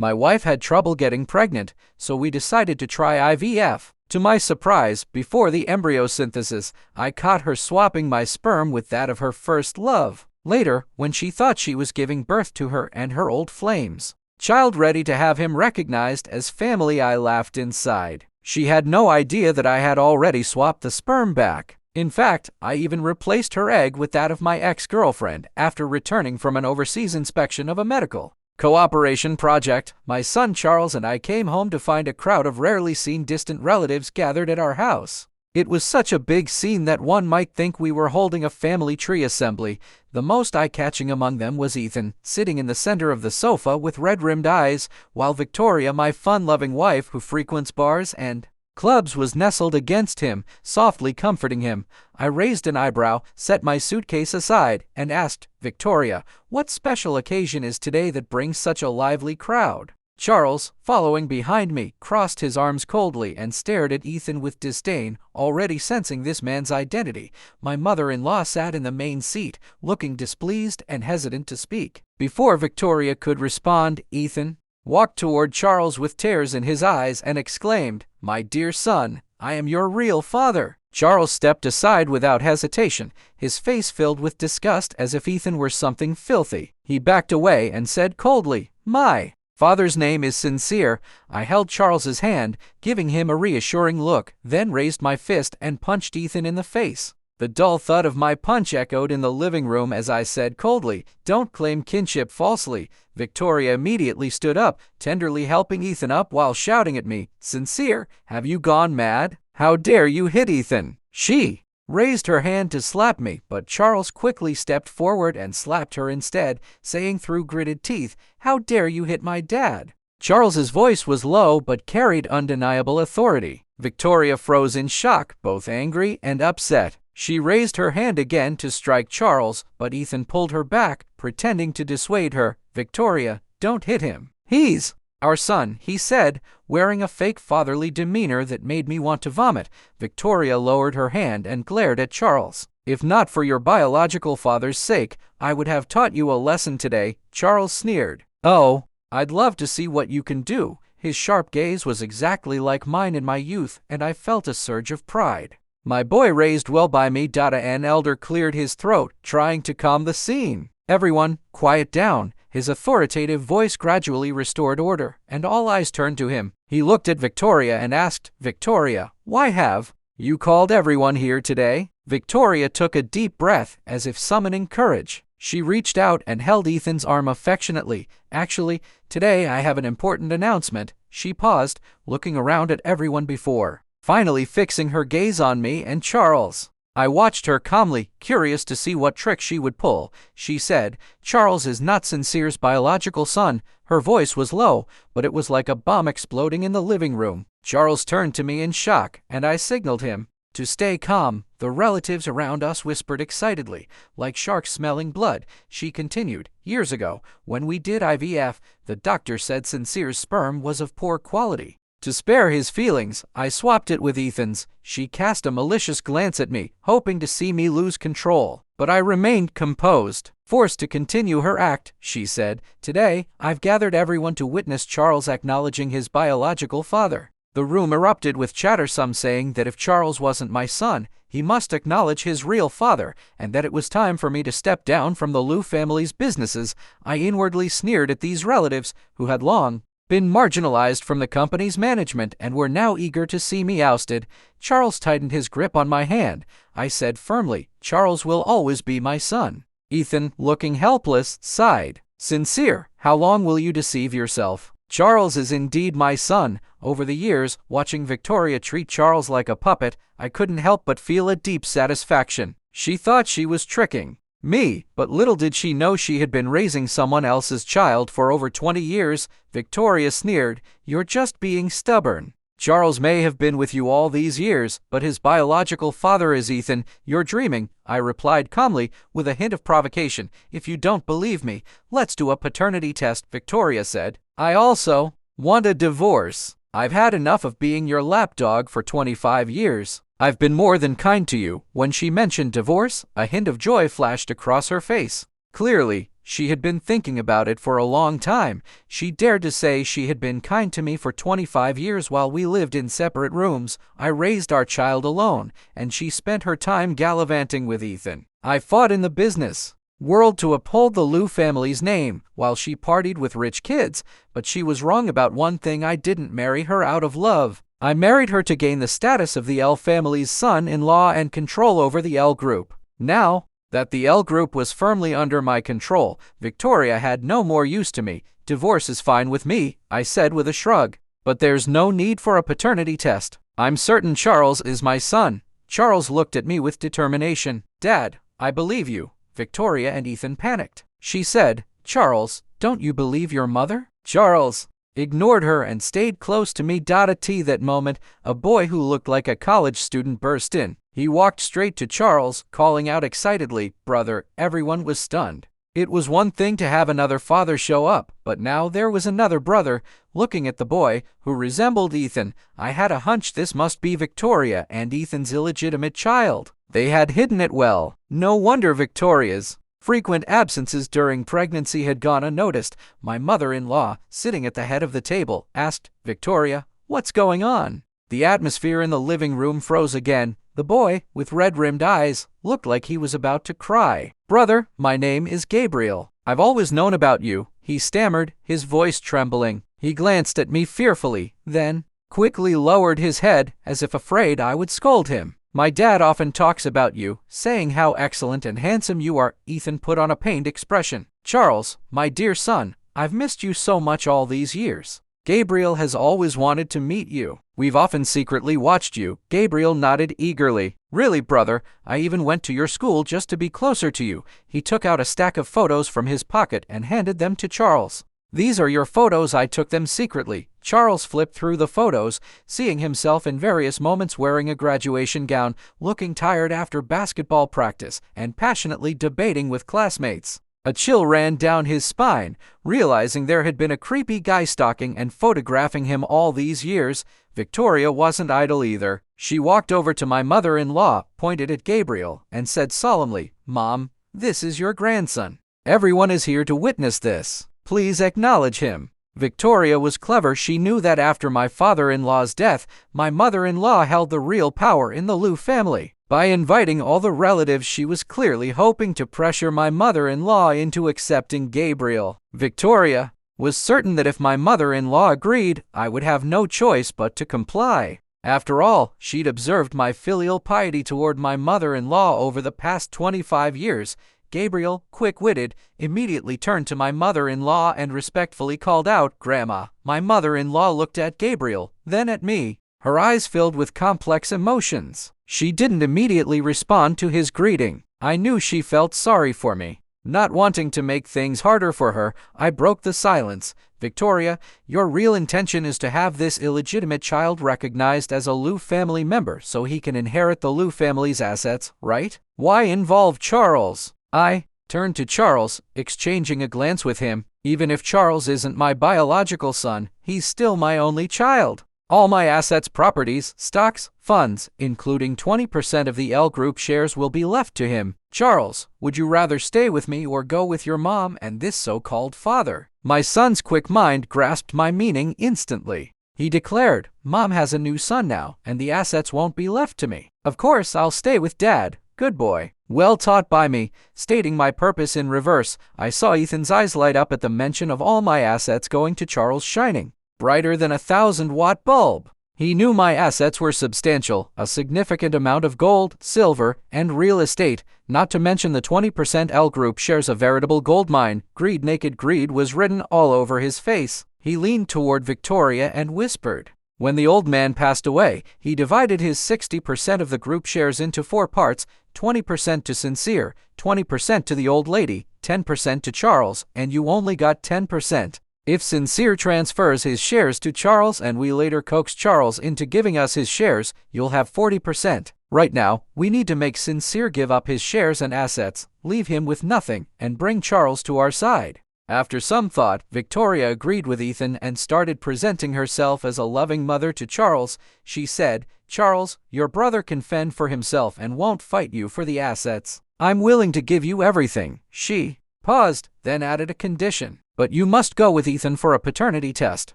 My wife had trouble getting pregnant, so we decided to try IVF. To my surprise, before the embryo synthesis, I caught her swapping my sperm with that of her first love. Later, when she thought she was giving birth to her and her old flames child ready to have him recognized as family, I laughed inside. She had no idea that I had already swapped the sperm back. In fact, I even replaced her egg with that of my ex-girlfriend after returning from an overseas inspection of a medical cooperation project. My son Charles and I came home to find a crowd of rarely seen distant relatives gathered at our house. It was such a big scene that one might think we were holding a family tree assembly. The most eye-catching among them was Ethan, sitting in the center of the sofa with red-rimmed eyes, while Victoria, my fun-loving wife who frequents bars and clubs, was nestled against him, softly comforting him. I raised an eyebrow, set my suitcase aside, and asked, "Victoria, what special occasion is today that brings such a lively crowd?" Charles, following behind me, crossed his arms coldly and stared at Ethan with disdain, already sensing this man's identity. My mother-in-law sat in the main seat, looking displeased and hesitant to speak. Before Victoria could respond, Ethan walked toward Charles with tears in his eyes and exclaimed, "My dear son, I am your real father." Charles stepped aside without hesitation, his face filled with disgust as if Ethan were something filthy. He backed away and said coldly, "My father's name is Sincere." I held Charles's hand, giving him a reassuring look, then raised my fist and punched Ethan in the face. The dull thud of my punch echoed in the living room as I said coldly, "Don't claim kinship falsely." Victoria immediately stood up, tenderly helping Ethan up while shouting at me, "Sincere, have you gone mad? How dare you hit Ethan?" She raised her hand to slap me, but Charles quickly stepped forward and slapped her instead, saying through gritted teeth, "How dare you hit my dad?" Charles's voice was low but carried undeniable authority. Victoria froze in shock, both angry and upset. She raised her hand again to strike Charles, but Ethan pulled her back, pretending to dissuade her. "Victoria, don't hit him. He's our son," he said, wearing a fake fatherly demeanor that made me want to vomit. Victoria lowered her hand and glared at Charles. "If not for your biological father's sake, I would have taught you a lesson today," Charles sneered. "Oh, I'd love to see what you can do." His sharp gaze was exactly like mine in my youth, and I felt a surge of pride. "My boy raised well by me." An elder cleared his throat, trying to calm the scene. "Everyone, quiet down." His authoritative voice gradually restored order, and all eyes turned to him. He looked at Victoria and asked, "Victoria, why have you called everyone here today?" Victoria took a deep breath, as if summoning courage. She reached out and held Ethan's arm affectionately. "Actually, today I have an important announcement." She paused, looking around at everyone before finally fixing her gaze on me and Charles. I watched her calmly, curious to see what trick she would pull. She said, "Charles is not Sincere's biological son." Her voice was low, but it was like a bomb exploding in the living room. Charles turned to me in shock, and I signaled him to stay calm. The relatives around us whispered excitedly, like sharks smelling blood. She continued, "Years ago, when we did IVF, the doctor said Sincere's sperm was of poor quality. To spare his feelings, I swapped it with Ethan's." She cast a malicious glance at me, hoping to see me lose control. But I remained composed. Forced to continue her act, she said, "Today, I've gathered everyone to witness Charles acknowledging his biological father." The room erupted with chatter, some saying that if Charles wasn't my son, he must acknowledge his real father, and that it was time for me to step down from the Liu family's businesses. I inwardly sneered at these relatives, who had long been marginalized from the company's management and were now eager to see me ousted. Charles tightened his grip on my hand. I said firmly, "Charles will always be my son." Ethan, looking helpless, sighed. "Sincere, how long will you deceive yourself? Charles is indeed my son." Over the years, watching Victoria treat Charles like a puppet, I couldn't help but feel a deep satisfaction. She thought she was tricking me, but little did she know she had been raising someone else's child for over 20 years. Victoria sneered, "You're just being stubborn. Charles may have been with you all these years, but his biological father is Ethan. You're dreaming." I replied calmly, with a hint of provocation. "If you don't believe me, let's do a paternity test," Victoria said. "I also want a divorce. I've had enough of being your lapdog for 25 years. I've been more than kind to you." When she mentioned divorce, a hint of joy flashed across her face. Clearly, She had been thinking about it for a long time. She dared to say she had been kind to me for 25 years while we lived in separate rooms. I raised our child alone, and she spent her time gallivanting with Ethan. I fought in the business world to uphold the Liu family's name while she partied with rich kids, but she was wrong about one thing. I didn't marry her out of love. I married her to gain the status of the L family's son-in-law and control over the L group. Now that the L group was firmly under my control, Victoria had no more use to me. Divorce is fine with me, I said with a shrug. But there's no need for a paternity test. I'm certain Charles is my son. Charles looked at me with determination. Dad, I believe you. Victoria and Ethan panicked. She said, Charles, don't you believe your mother? Charles ignored her and stayed close to me. At that moment, a boy who looked like a college student burst in. He walked straight to Charles, calling out excitedly, Brother. Everyone was stunned. It was one thing to have another father show up, but now there was another brother. Looking at the boy, who resembled Ethan, I had a hunch this must be Victoria and Ethan's illegitimate child. They had hidden it well. No wonder Victoria's frequent absences during pregnancy had gone unnoticed. My mother-in-law, sitting at the head of the table, asked, Victoria, what's going on? The atmosphere in the living room froze again. The boy, with red-rimmed eyes, looked like he was about to cry. Brother, my name is Gabriel. I've always known about you, he stammered, his voice trembling. He glanced at me fearfully, then quickly lowered his head as if afraid I would scold him. My dad often talks about you, saying how excellent and handsome you are. Ethan put on a pained expression. Charles, my dear son, I've missed you so much all these years. Gabriel has always wanted to meet you. We've often secretly watched you. Gabriel nodded eagerly. Really, brother, I even went to your school just to be closer to you. He took out a stack of photos from his pocket and handed them to Charles. These are your photos. I took them secretly. Charles flipped through the photos, seeing himself in various moments wearing a graduation gown, looking tired after basketball practice, and passionately debating with classmates. A chill ran down his spine, realizing there had been a creepy guy stalking and photographing him all these years. Victoria wasn't idle either. She walked over to my mother-in-law, pointed at Gabriel, and said solemnly, Mom, this is your grandson. Everyone is here to witness this. Please acknowledge him. Victoria was clever. She knew that after my father-in-law's death, my mother-in-law held the real power in the Liu family. By inviting all the relatives, she was clearly hoping to pressure my mother-in-law into accepting Gabriel. Victoria was certain that if my mother-in-law agreed, I would have no choice but to comply. After all, she'd observed my filial piety toward my mother-in-law over the past 25 years. Gabriel, quick-witted, immediately turned to my mother-in-law and respectfully called out, Grandma. My mother-in-law looked at Gabriel, then at me, her eyes filled with complex emotions. She didn't immediately respond to his greeting. I knew she felt sorry for me. Not wanting to make things harder for her, I broke the silence. Victoria, your real intention is to have this illegitimate child recognized as a Liu family member so he can inherit the Liu family's assets, right? Why involve Charles? I turned to Charles, exchanging a glance with him. Even if Charles isn't my biological son, he's still my only child. All my assets, properties, stocks, funds, including 20% of the L Group shares, will be left to him. Charles, would you rather stay with me or go with your mom and this so-called father? My son's quick mind grasped my meaning instantly. He declared, Mom has a new son now, and the assets won't be left to me. Of course, I'll stay with Dad. Good boy. Well taught by me. Stating my purpose in reverse, I saw Ethan's eyes light up at the mention of all my assets going to Charles, shining brighter than a 1,000-watt bulb. He knew my assets were substantial, a significant amount of gold, silver, and real estate, not to mention the 20% L Group shares, a veritable gold mine. Greed, naked greed, was written all over his face. He leaned toward Victoria and whispered. When the old man passed away, he divided his 60% of the group shares into 4 parts, 20% to Sincere, 20% to the old lady, 10% to Charles, and you only got 10%. If Sincere transfers his shares to Charles and we later coax Charles into giving us his shares, you'll have 40%. Right now, we need to make Sincere give up his shares and assets, leave him with nothing, and bring Charles to our side. After some thought, Victoria agreed with Ethan and started presenting herself as a loving mother to Charles. She said, Charles, your brother can fend for himself and won't fight you for the assets. I'm willing to give you everything. She paused, then added a condition. But you must go with Ethan for a paternity test.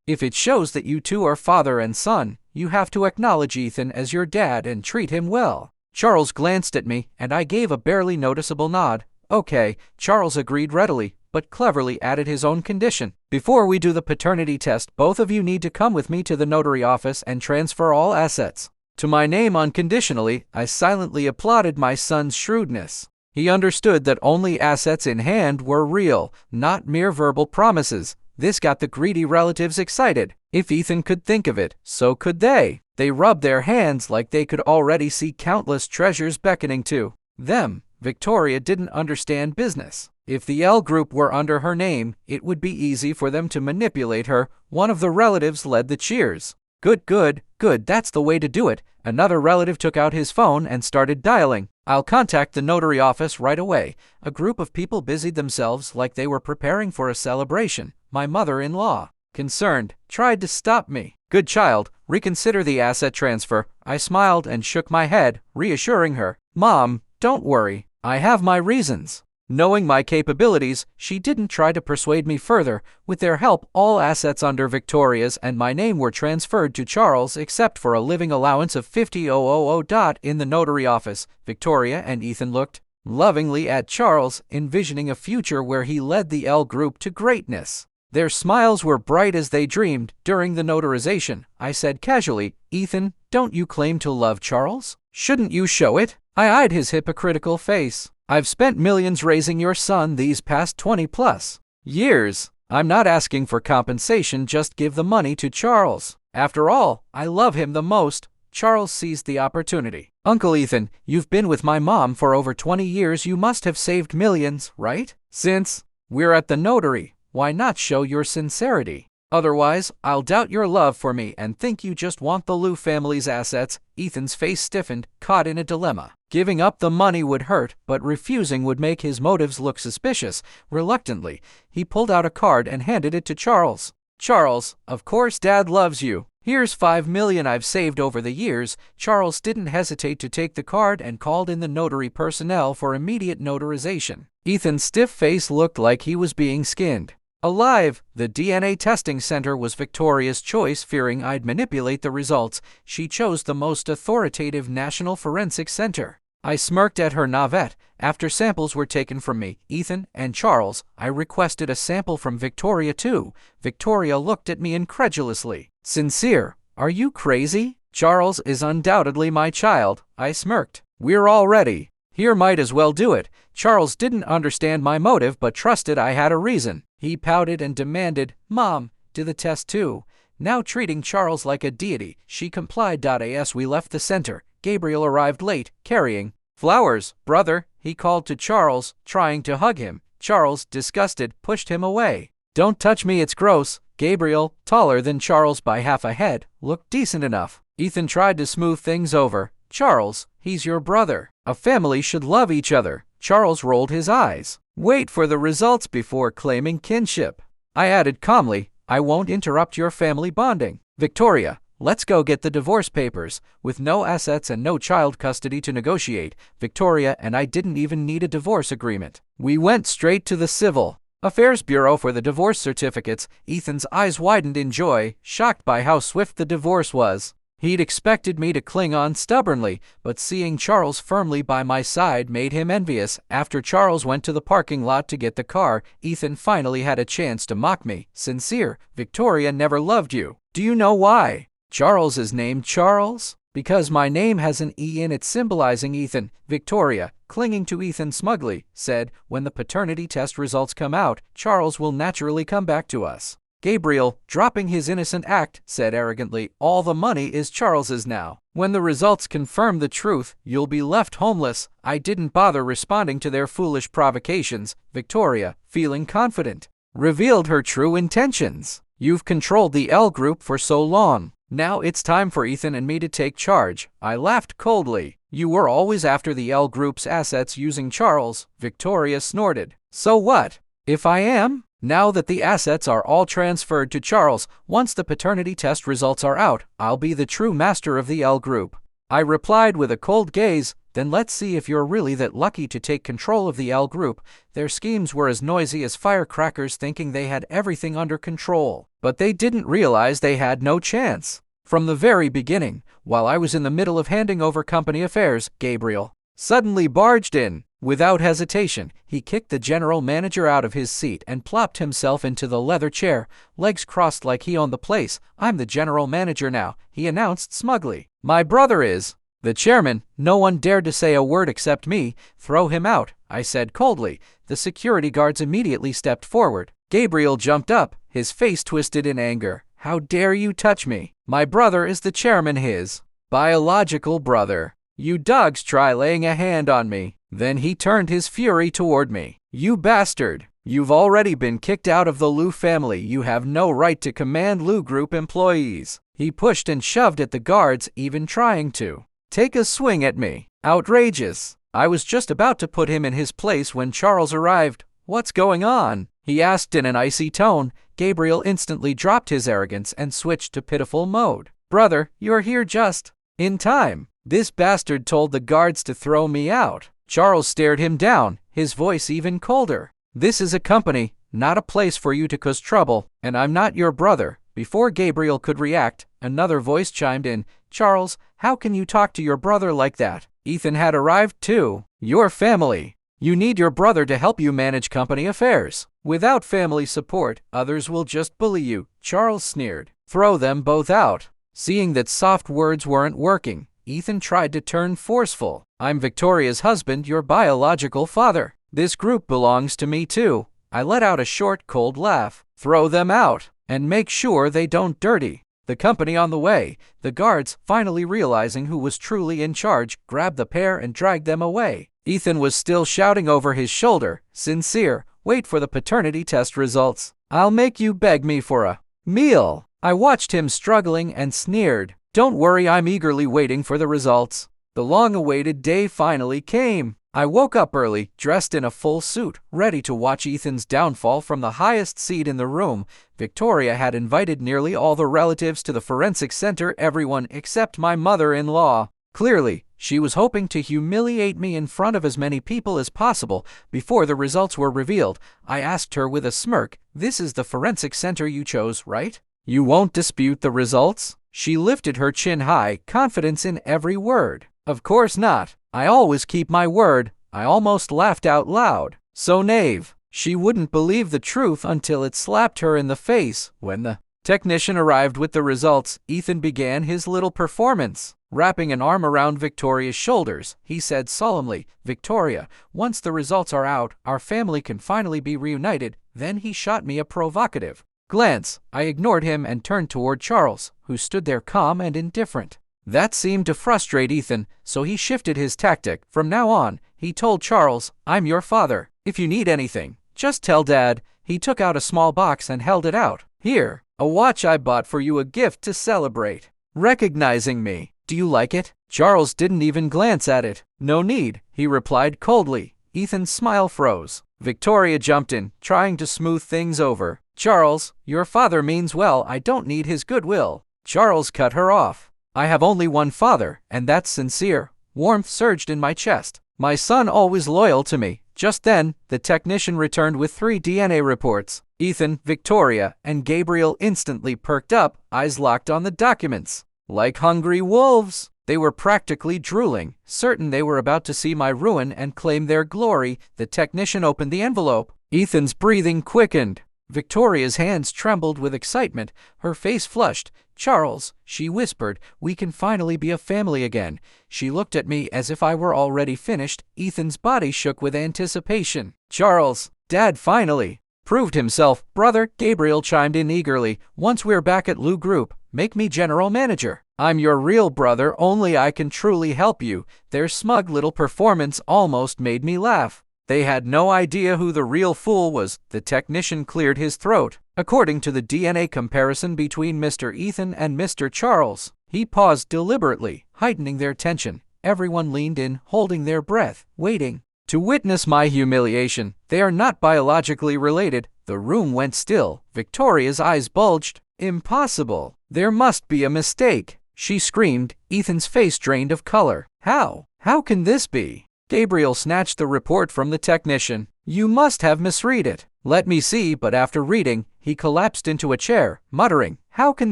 If it shows that you two are father and son, you have to acknowledge Ethan as your dad and treat him well. Charles glanced at me, and I gave a barely noticeable nod. Okay, Charles agreed readily, but cleverly added his own condition. Before we do the paternity test, both of you need to come with me to the notary office and transfer all assets to my name unconditionally. I silently applauded my son's shrewdness. He understood that only assets in hand were real, not mere verbal promises. This got the greedy relatives excited. If Ethan could think of it, so could they. They rubbed their hands like they could already see countless treasures beckoning to them. Victoria didn't understand business. If the L group were under her name, it would be easy for them to manipulate her. One of the relatives led the cheers. Good, good, good, that's the way to do it. Another relative took out his phone and started dialing. I'll contact the notary office right away. A group of people busied themselves like they were preparing for a celebration. My mother-in-law, concerned, tried to stop me. Good child, reconsider the asset transfer. I smiled and shook my head, reassuring her. Mom, don't worry. I have my reasons. Knowing my capabilities, she didn't try to persuade me further. With their help, all assets under Victoria's and my name were transferred to Charles except for a living allowance of $50,000. In the notary office, Victoria and Ethan looked lovingly at Charles, envisioning a future where he led the L group to greatness. Their smiles were bright as they dreamed. During the notarization, I said casually, Ethan, don't you claim to love Charles? Shouldn't you show it? I eyed his hypocritical face. I've spent millions raising your son these past 20+ years. I'm not asking for compensation, just give the money to Charles. After all, I love him the most. Charles seized the opportunity. Uncle Ethan, you've been with my mom for over 20 years. You must have saved millions, right? Since we're at the notary, why not show your sincerity? Otherwise, I'll doubt your love for me and think you just want the Liu family's assets. Ethan's face stiffened, caught in a dilemma. Giving up the money would hurt, but refusing would make his motives look suspicious. Reluctantly, he pulled out a card and handed it to Charles. Charles, of course Dad loves you. Here's $5 million I've saved over the years. Charles didn't hesitate to take the card and called in the notary personnel for immediate notarization. Ethan's stiff face looked like he was being skinned alive. The DNA testing center was Victoria's choice. Fearing I'd manipulate the results, she chose the most authoritative National Forensic Center. I smirked at her naivete. After samples were taken from me, Ethan, and Charles, I requested a sample from Victoria too. Victoria looked at me incredulously. Sincere? Are you crazy? Charles is undoubtedly my child. I smirked. We're all ready. Here, might as well do it. Charles didn't understand my motive but trusted I had a reason. He pouted and demanded, Mom, do the test too. Now treating Charles like a deity, she complied. As we left the center, Gabriel arrived late, carrying flowers. Brother, he called to Charles, trying to hug him. Charles, disgusted, pushed him away. Don't touch me, it's gross. Gabriel, taller than Charles by half a head, looked decent enough. Ethan tried to smooth things over. Charles, he's your brother. A family should love each other. Charles rolled his eyes. Wait for the results before claiming kinship. I added calmly, I won't interrupt your family bonding. Victoria, let's go get the divorce papers. With no assets and no child custody to negotiate, Victoria and I didn't even need a divorce agreement. We went straight to the Civil Affairs Bureau for the divorce certificates. Ethan's eyes widened in joy, shocked by how swift the divorce was. He'd expected me to cling on stubbornly, but seeing Charles firmly by my side made him envious. After Charles went to the parking lot to get the car, Ethan finally had a chance to mock me. Sincere, Victoria never loved you. Do you know why? Charles is named Charles? Because my name has an E in it, symbolizing Ethan. Victoria, clinging to Ethan smugly, said, when the paternity test results come out, Charles will naturally come back to us. Gabriel, dropping his innocent act, said arrogantly, all the money is Charles's now. When the results confirm the truth, you'll be left homeless. I didn't bother responding to their foolish provocations. Victoria, feeling confident, revealed her true intentions. You've controlled the L group for so long. Now it's time for Ethan and me to take charge. I laughed coldly. You were always after the L group's assets using Charles. Victoria snorted. So what? If I am? Now that the assets are all transferred to Charles, once the paternity test results are out, I'll be the true master of the L group. I replied with a cold gaze. Then let's see if you're really that lucky to take control of the L group. Their schemes were as noisy as firecrackers, thinking they had everything under control. But they didn't realize they had no chance. From the very beginning, while I was in the middle of handing over company affairs, Gabriel suddenly barged in. Without hesitation, he kicked the general manager out of his seat and plopped himself into the leather chair, legs crossed like he owned the place. "I'm the general manager now," he announced smugly. "My brother is the chairman." No one dared to say a word except me. "Throw him out," I said coldly. The security guards immediately stepped forward. Gabriel jumped up, his face twisted in anger. "How dare you touch me? My brother is the chairman, his biological brother. You dogs try laying a hand on me." Then he turned his fury toward me. "You bastard! You've already been kicked out of the Liu family. You have no right to command Liu Group employees." He pushed and shoved at the guards, even trying to take a swing at me. Outrageous. I was just about to put him in his place when Charles arrived. "What's going on?" he asked in an icy tone. Gabriel instantly dropped his arrogance and switched to pitiful mode. "Brother, you're here just in time. This bastard told the guards to throw me out." Charles stared him down, his voice even colder. "This is a company, not a place for you to cause trouble, and I'm not your brother." Before Gabriel could react, another voice chimed in. "Charles, how can you talk to your brother like that? Ethan had arrived too. Your family. You need your brother to help you manage company affairs. Without family support, others will just bully you," Charles sneered. "Throw them both out." Seeing that soft words weren't working, Ethan tried to turn forceful. "I'm Victoria's husband, your biological father. This group belongs to me too." I let out a short, cold laugh. "Throw them out, and make sure they don't dirty the company on the way." The guards, finally realizing who was truly in charge, grabbed the pair and dragged them away. Ethan was still shouting over his shoulder, "Sincere, wait for the paternity test results. I'll make you beg me for a meal." I watched him struggling and sneered. "Don't worry, I'm eagerly waiting for the results." The long-awaited day finally came. I woke up early, dressed in a full suit, ready to watch Ethan's downfall from the highest seat in the room. Victoria had invited nearly all the relatives to the forensic center, everyone except my mother-in-law. Clearly, she was hoping to humiliate me in front of as many people as possible before the results were revealed. I asked her with a smirk, "This is the forensic center you chose, right? You won't dispute the results?" She lifted her chin high, confidence in every word. "Of course not. I always keep my word." I almost laughed out loud. So naive. She wouldn't believe the truth until it slapped her in the face. When the technician arrived with the results, Ethan began his little performance. Wrapping an arm around Victoria's shoulders, he said solemnly, "Victoria, once the results are out, our family can finally be reunited." Then he shot me a provocative glance. I ignored him and turned toward Charles, who stood there calm and indifferent. That seemed to frustrate Ethan, so he shifted his tactic. From now on, he told Charles, "I'm your father. If you need anything, just tell Dad." He took out a small box and held it out. "Here, a watch I bought for you, a gift to celebrate recognizing me. Do you like it?" Charles didn't even glance at it. "No need," he replied coldly. Ethan's smile froze. Victoria jumped in, trying to smooth things over. "Charles, your father means well. I don't need his goodwill." Charles cut her off. "I have only one father, and that's Sincere." Warmth surged in my chest. "My son always loyal to me." Just then, the technician returned with 3 DNA reports. Ethan, Victoria, and Gabriel instantly perked up, eyes locked on the documents. Like hungry wolves, they were practically drooling, certain they were about to see my ruin and claim their glory. The technician opened the envelope. Ethan's breathing quickened. Victoria's hands trembled with excitement. Her face flushed. "Charles," she whispered, "we can finally be a family again." She looked at me as if I were already finished. Ethan's body shook with anticipation. "Charles, Dad finally proved himself." "Brother," Gabriel chimed in eagerly, "once we're back at Liu Group, make me general manager. I'm your real brother, only I can truly help you." Their smug little performance almost made me laugh. They had no idea who the real fool was. The technician cleared his throat. "According to the DNA comparison between Mr. Ethan and Mr. Charles." He paused deliberately, heightening their tension. Everyone leaned in, holding their breath, waiting to witness my humiliation. "They are not biologically related." The room went still. Victoria's eyes bulged. "Impossible. There must be a mistake," she screamed. Ethan's face drained of color. "How? How can this be? Gabriel snatched the report from the technician. You must have misread it. Let me see, but after reading, he collapsed into a chair, muttering, How can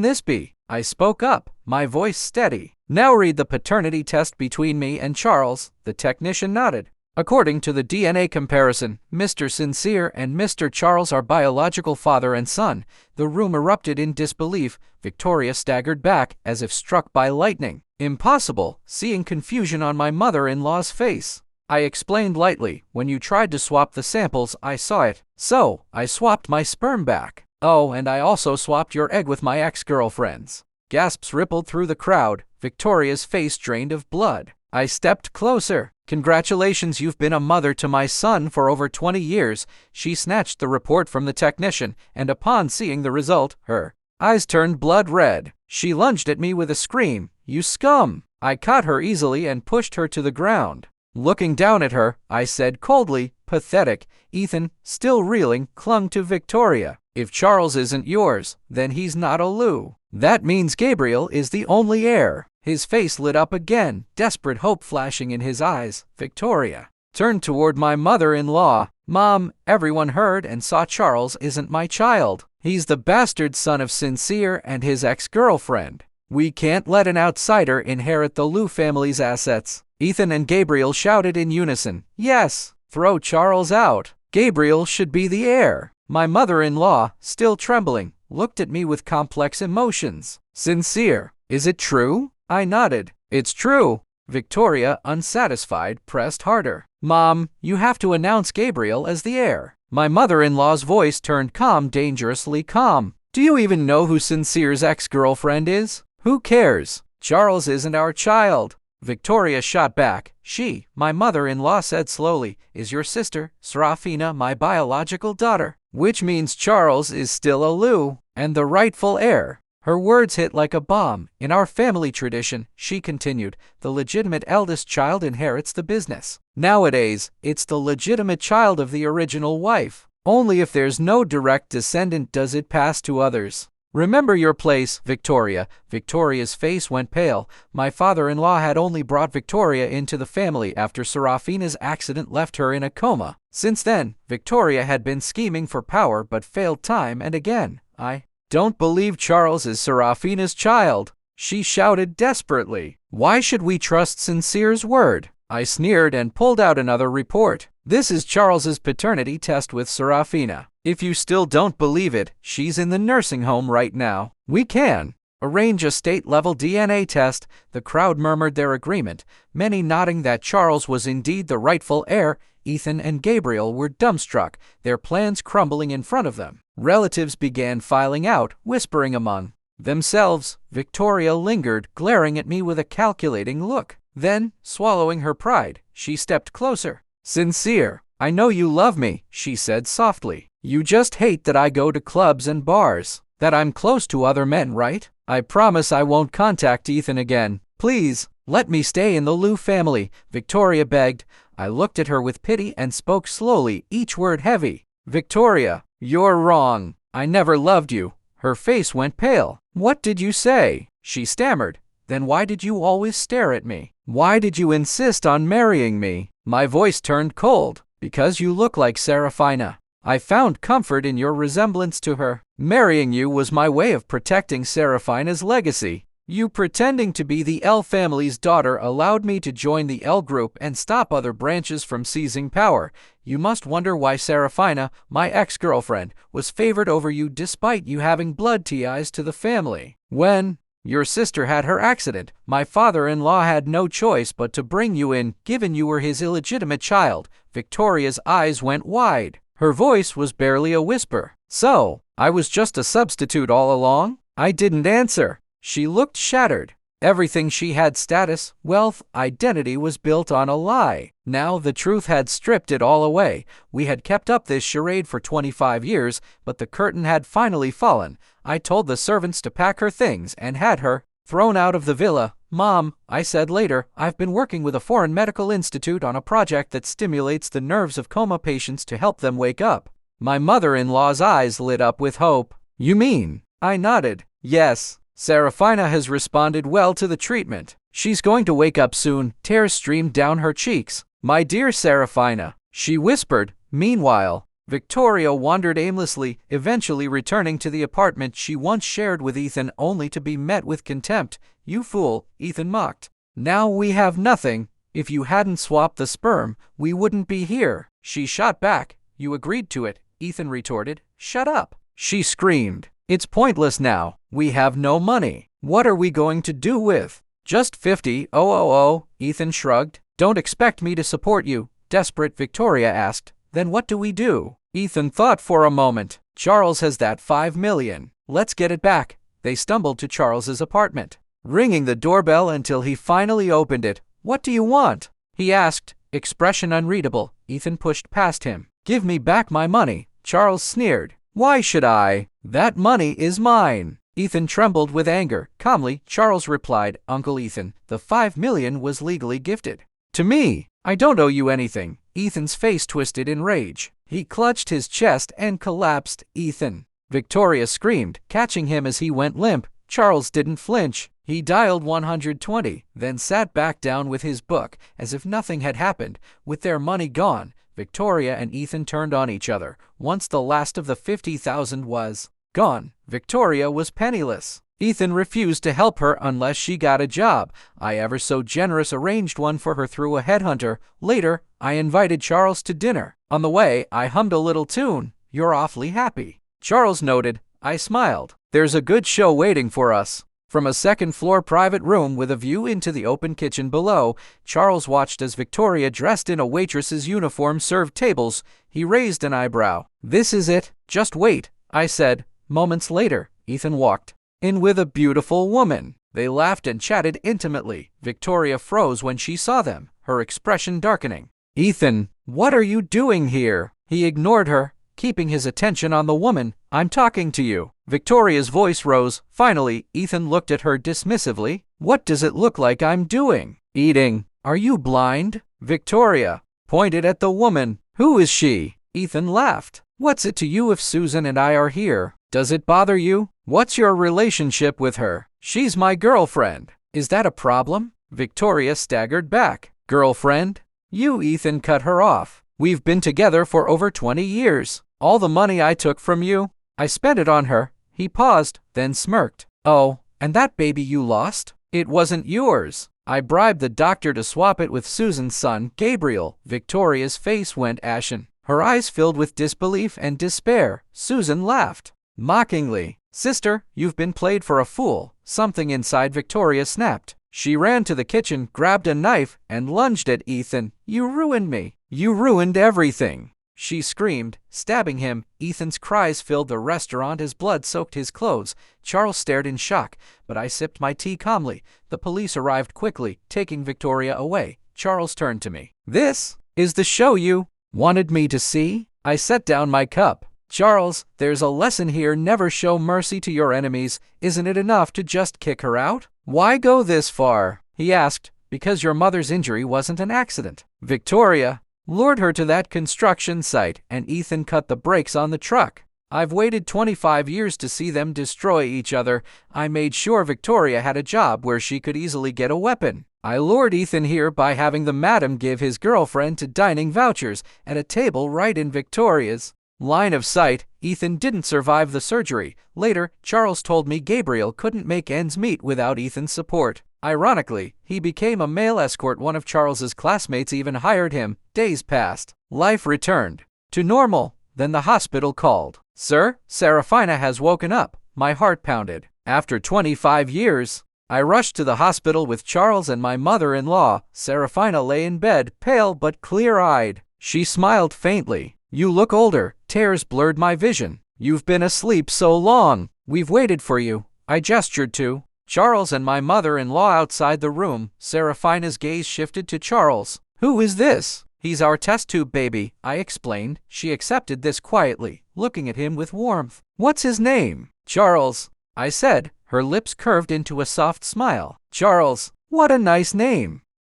this be? I spoke up, my voice steady. Now read the paternity test between me and Charles. The technician nodded. According to the DNA comparison, Mr. Sincere and Mr. Charles are biological father and son. The room erupted in disbelief. Victoria staggered back as if struck by lightning. Impossible, seeing confusion on my mother-in-law's face. I explained lightly, when you tried to swap the samples, I saw it. So, I swapped my sperm back. Oh, and I also swapped your egg with my ex-girlfriend's. Gasps rippled through the crowd. Victoria's face drained of blood. I stepped closer. Congratulations, you've been a mother to my son for over 20 years. She snatched the report from the technician, and upon seeing the result, her eyes turned blood red. She lunged at me with a scream. You scum! I caught her easily and pushed her to the ground. Looking down at her, I said coldly, pathetic. Ethan, still reeling, clung to Victoria. If Charles isn't yours, then he's not a Lou. That means Gabriel is the only heir. His face lit up again, desperate hope flashing in his eyes. Victoria turned toward my mother-in-law. Mom, everyone heard and saw Charles isn't my child. He's the bastard son of Sincere and his ex-girlfriend. We can't let an outsider inherit the Lou family's assets. Ethan and Gabriel shouted in unison, Yes, throw Charles out. Gabriel should be the heir. My mother-in-law, still trembling, looked at me with complex emotions. Sincere, is it true? I nodded. It's true. Victoria, unsatisfied, pressed harder. Mom, you have to announce Gabriel as the heir. My mother-in-law's voice turned calm, dangerously calm. Do you even know who Sincere's ex-girlfriend is? Who cares? Charles isn't our child. Victoria shot back. She, my mother-in-law said slowly, is your sister, Serafina, my biological daughter. Which means Charles is still a Lou, and the rightful heir. Her words hit like a bomb. In our family tradition, she continued, the legitimate eldest child inherits the business. Nowadays, it's the legitimate child of the original wife. Only if there's no direct descendant does it pass to others. Remember your place, Victoria. Victoria's face went pale. My father-in-law had only brought Victoria into the family after Serafina's accident left her in a coma. Since then, Victoria had been scheming for power but failed time and again. I don't believe Charles is Serafina's child. She shouted desperately. Why should we trust Sincere's word? I sneered and pulled out another report. This is Charles's paternity test with Serafina. If you still don't believe it, she's in the nursing home right now. We can arrange a state-level DNA test. The crowd murmured their agreement, many nodding that Charles was indeed the rightful heir. Ethan and Gabriel were dumbstruck, their plans crumbling in front of them. Relatives began filing out, whispering among themselves. Victoria lingered, glaring at me with a calculating look. Then, swallowing her pride, she stepped closer. Sincere, I know you love me, she said softly. You just hate that I go to clubs and bars, that I'm close to other men, right? I promise I won't contact Ethan again. Please, let me stay in the Lou family, Victoria begged. I looked at her with pity and spoke slowly, each word heavy. Victoria, you're wrong. I never loved you. Her face went pale. What did you say? She stammered. Then why did you always stare at me? Why did you insist on marrying me? My voice turned cold. Because you look like Serafina. I found comfort in your resemblance to her. Marrying you was my way of protecting Serafina's legacy. You pretending to be the L family's daughter allowed me to join the L group and stop other branches from seizing power. You must wonder why Serafina, my ex-girlfriend, was favored over you despite you having blood ties to the family. When your sister had her accident, my father-in-law had no choice but to bring you in, given you were his illegitimate child. Victoria's eyes went wide. Her voice was barely a whisper. So, I was just a substitute all along? I didn't answer. She looked shattered. Everything she had, status, wealth, identity, was built on a lie. Now the truth had stripped it all away. We had kept up this charade for 25 years, but the curtain had finally fallen. I told the servants to pack her things and had her thrown out of the villa. Mom, I said later, I've been working with a foreign medical institute on a project that stimulates the nerves of coma patients to help them wake up. My mother-in-law's eyes lit up with hope. You mean? I nodded. Yes. Serafina has responded well to the treatment. She's going to wake up soon. Tears streamed down her cheeks. My dear Serafina, she whispered. Meanwhile, Victoria wandered aimlessly, eventually returning to the apartment she once shared with Ethan only to be met with contempt. You fool, Ethan mocked. Now we have nothing. If you hadn't swapped the sperm, we wouldn't be here. She shot back. You agreed to it, Ethan retorted. Shut up. She screamed. It's pointless now. We have no money. What are we going to do with? Just 50. Oh, Ethan shrugged. Don't expect me to support you, desperate Victoria asked. Then what do we do? Ethan thought for a moment. Charles has that 5 million. Let's get it back. They stumbled to Charles's apartment, ringing the doorbell until he finally opened it. What do you want? He asked, expression unreadable. Ethan pushed past him. Give me back my money, Charles sneered. Why should I? That money is mine. Ethan trembled with anger. Calmly, Charles replied, Uncle Ethan, the 5 million was legally gifted to me. I don't owe you anything. Ethan's face twisted in rage. He clutched his chest and collapsed. Ethan. Victoria screamed, catching him as he went limp. Charles didn't flinch. He dialed 120, then sat back down with his book, as if nothing had happened. With their money gone, Victoria and Ethan turned on each other. Once the last of the 50,000 was gone, Victoria was penniless. Ethan refused to help her unless she got a job. I ever so generous arranged one for her through a headhunter. Later, I invited Charles to dinner. On the way, I hummed a little tune. You're awfully happy. Charles noted. I smiled. There's a good show waiting for us. From a second-floor private room with a view into the open kitchen below, Charles watched as Victoria, dressed in a waitress's uniform, served tables. He raised an eyebrow. This is it. Just wait, I said. Moments later, Ethan walked in with a beautiful woman. They laughed and chatted intimately. Victoria froze when she saw them, her expression darkening. Ethan, what are you doing here? He ignored her, keeping his attention on the woman. I'm talking to you. Victoria's voice rose. Finally, Ethan looked at her dismissively. What does it look like I'm doing? Eating. Are you blind? Victoria pointed at the woman. Who is she? Ethan laughed. What's it to you if Susan and I are here? Does it bother you? What's your relationship with her? She's my girlfriend. Is that a problem? Victoria staggered back. Girlfriend? You, Ethan cut her off. We've been together for over 20 years. All the money I took from you, I spent it on her. He paused, then smirked. Oh, and that baby you lost? It wasn't yours. I bribed the doctor to swap it with Susan's son, Gabriel. Victoria's face went ashen. Her eyes filled with disbelief and despair. Susan laughed mockingly. Sister, you've been played for a fool. Something inside Victoria snapped. She ran to the kitchen, grabbed a knife, and lunged at Ethan. You ruined me. You ruined everything. She screamed, stabbing him. Ethan's cries filled the restaurant as blood soaked his clothes. Charles stared in shock, but I sipped my tea calmly. The police arrived quickly, taking Victoria away. Charles turned to me. This is the show you wanted me to see? I set down my cup. Charles, there's a lesson here. Never show mercy to your enemies. Isn't it enough to just kick her out? Why go this far? He asked. Because your mother's injury wasn't an accident. Victoria lured her to that construction site, and Ethan cut the brakes on the truck. I've waited 25 years to see them destroy each other. I made sure Victoria had a job where she could easily get a weapon. I lured Ethan here by having the madam give his girlfriend to dining vouchers at a table right in Victoria's line of sight. Ethan didn't survive the surgery. Later, Charles told me Gabriel couldn't make ends meet without Ethan's support. Ironically, he became a male escort. One of Charles's classmates even hired him. Days passed. Life returned to normal. Then the hospital called. Sir, Serafina has woken up. My heart pounded. After 25 years, I rushed to the hospital with Charles and my mother-in-law. Serafina lay in bed, pale but clear-eyed. She smiled faintly. You look older. Tears blurred my vision. You've been asleep so long. We've waited for you. I gestured to Charles and my mother-in-law outside the room. Serafina's gaze shifted to Charles. Who is this? He's our test tube baby, I explained. She accepted this quietly, looking at him with warmth. What's his name? Charles, I said. Her lips curved into a soft smile. Charles, what a nice name.